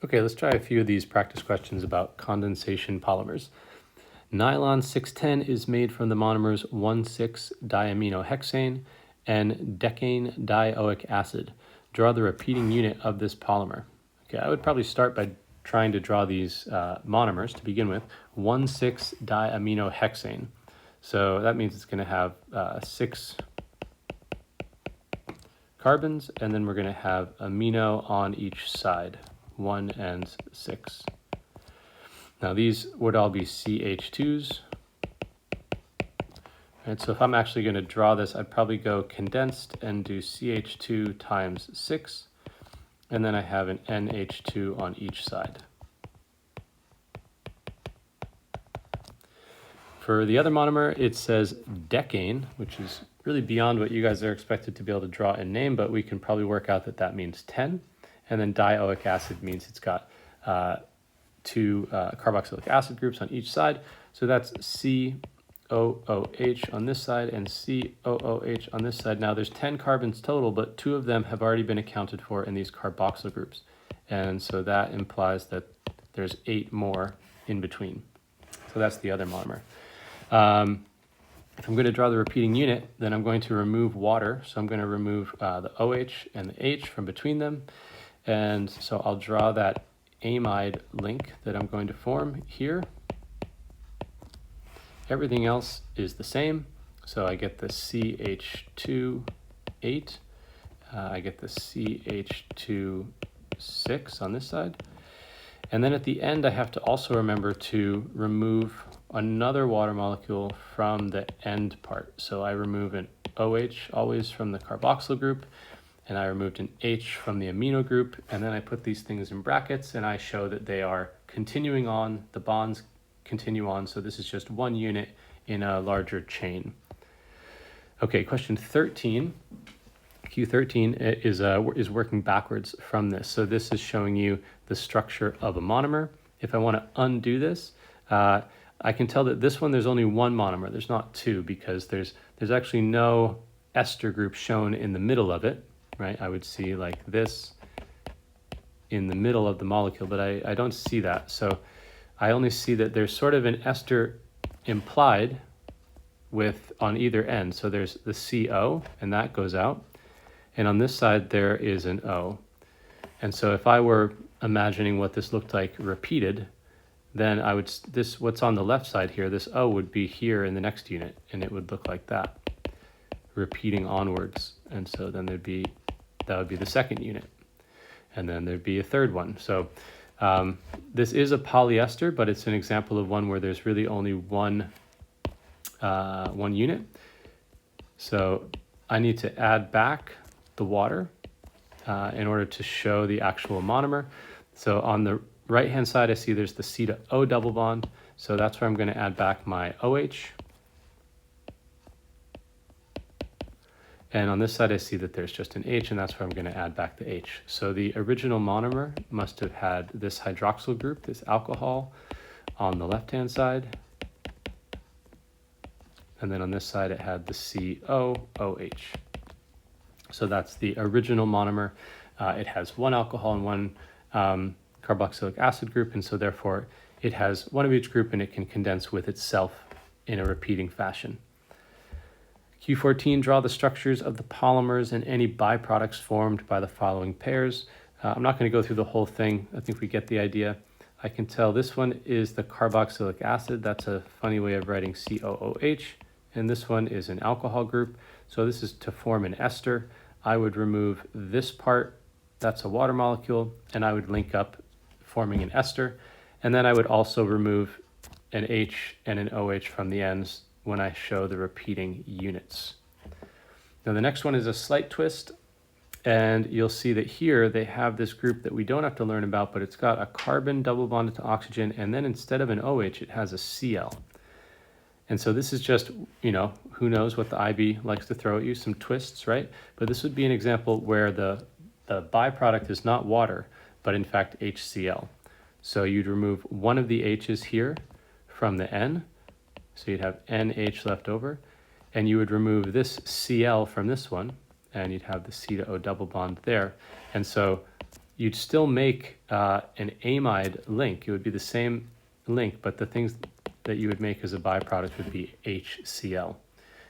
Okay, let's try a few of these practice questions about condensation polymers. Nylon 610 is made from the monomers 1,6-diaminohexane and decane dioic acid. Draw the repeating unit of this polymer. Okay, I would probably start by trying to draw these monomers to begin with. 1,6-diaminohexane. So that means it's going to have 6 carbons, and then we're going to have amino on each side, 1 and 6. Now these would all be CH2s. And so if I'm actually going to draw this, I'd probably go condensed and do CH2 times 6, and then I have an NH2 on each side. For the other monomer, it says decane, which is really beyond what you guys are expected to be able to draw and name, but we can probably work out that that means 10. And then dioic acid means it's got 2 carboxylic acid groups on each side. So that's COOH on this side and COOH on this side. Now there's 10 carbons total, but 2 of them have already been accounted for in these carboxyl groups. And so that implies that there's 8 more in between. So that's the other monomer. If I'm going to draw the repeating unit, then I'm going to remove water. So I'm going to remove the OH and the H from between them. And so I'll draw that amide link that I'm going to form here. Everything else is the same. So I get the CH2 8. I get the CH2 6 on this side. And then at the end, I have to also remember to remove another water molecule from the end part. So I remove an OH always from the carboxyl group, and I removed an H from the amino group, and then I put these things in brackets and I show that they are continuing on, the bonds continue on, so this is just one unit in a larger chain. Okay, question 13. Q13 is working backwards from this. So this is showing you the structure of a monomer. If I want to undo this, I can tell that this one, there's only one monomer. There's not 2 because there's actually no ester group shown in the middle of it, right? I would see like this in the middle of the molecule, but I don't see that. So I only see that there's sort of an ester implied with on either end. So there's the CO, and that goes out. And on this side, there is an O. And so if I were imagining what this looked like repeated, then I would, what's on the left side here, this O would be here in the next unit, and it would look like that, repeating onwards. And so then that would be the second unit. And then there'd be a third one. So this is a polyester, but it's an example of one where there's really only one unit. So I need to add back the water in order to show the actual monomer. So on the right-hand side, I see there's the C to O double bond. So that's where I'm going to add back my OH. And on this side, I see that there's just an H, and that's where I'm going to add back the H. So the original monomer must have had this hydroxyl group, this alcohol, on the left-hand side. And then on this side, it had the COOH. So that's the original monomer. It has one alcohol and one carboxylic acid group, and so therefore it has one of each group and it can condense with itself in a repeating fashion. Q14, draw the structures of the polymers and any byproducts formed by the following pairs. I'm not going to go through the whole thing. I think we get the idea. I can tell this one is the carboxylic acid. That's a funny way of writing COOH. And this one is an alcohol group. So this is to form an ester. I would remove this part, that's a water molecule, and I would link up forming an ester. And then I would also remove an H and an OH from the ends when I show the repeating units. Now the next one is a slight twist, and you'll see that here they have this group that we don't have to learn about, but it's got a carbon double bonded to oxygen, and then instead of an OH, it has a Cl. And so this is just, who knows what the IB likes to throw at you, some twists, right? But this would be an example where the byproduct is not water, but in fact HCl. So you'd remove one of the H's here from the N, so you'd have NH left over, and you would remove this Cl from this one, and you'd have the C to O double bond there. And so you'd still make an amide link. It would be the same link, but the things that you would make as a byproduct would be HCl,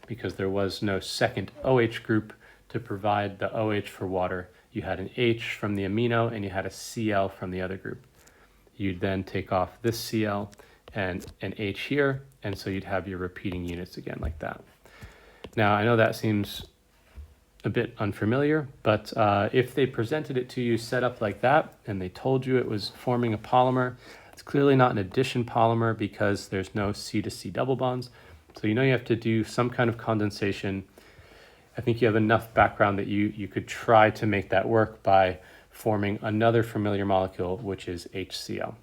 because there was no second OH group to provide the OH for water. You had an H from the amino and you had a Cl from the other group. You'd then take off this Cl and an H here, and so you'd have your repeating units again like that. Now, I know that seems a bit unfamiliar, but if they presented it to you set up like that and they told you it was forming a polymer, it's clearly not an addition polymer because there's no C to C double bonds. So you know you have to do some kind of condensation. I think you have enough background that you could try to make that work by forming another familiar molecule, which is HCl.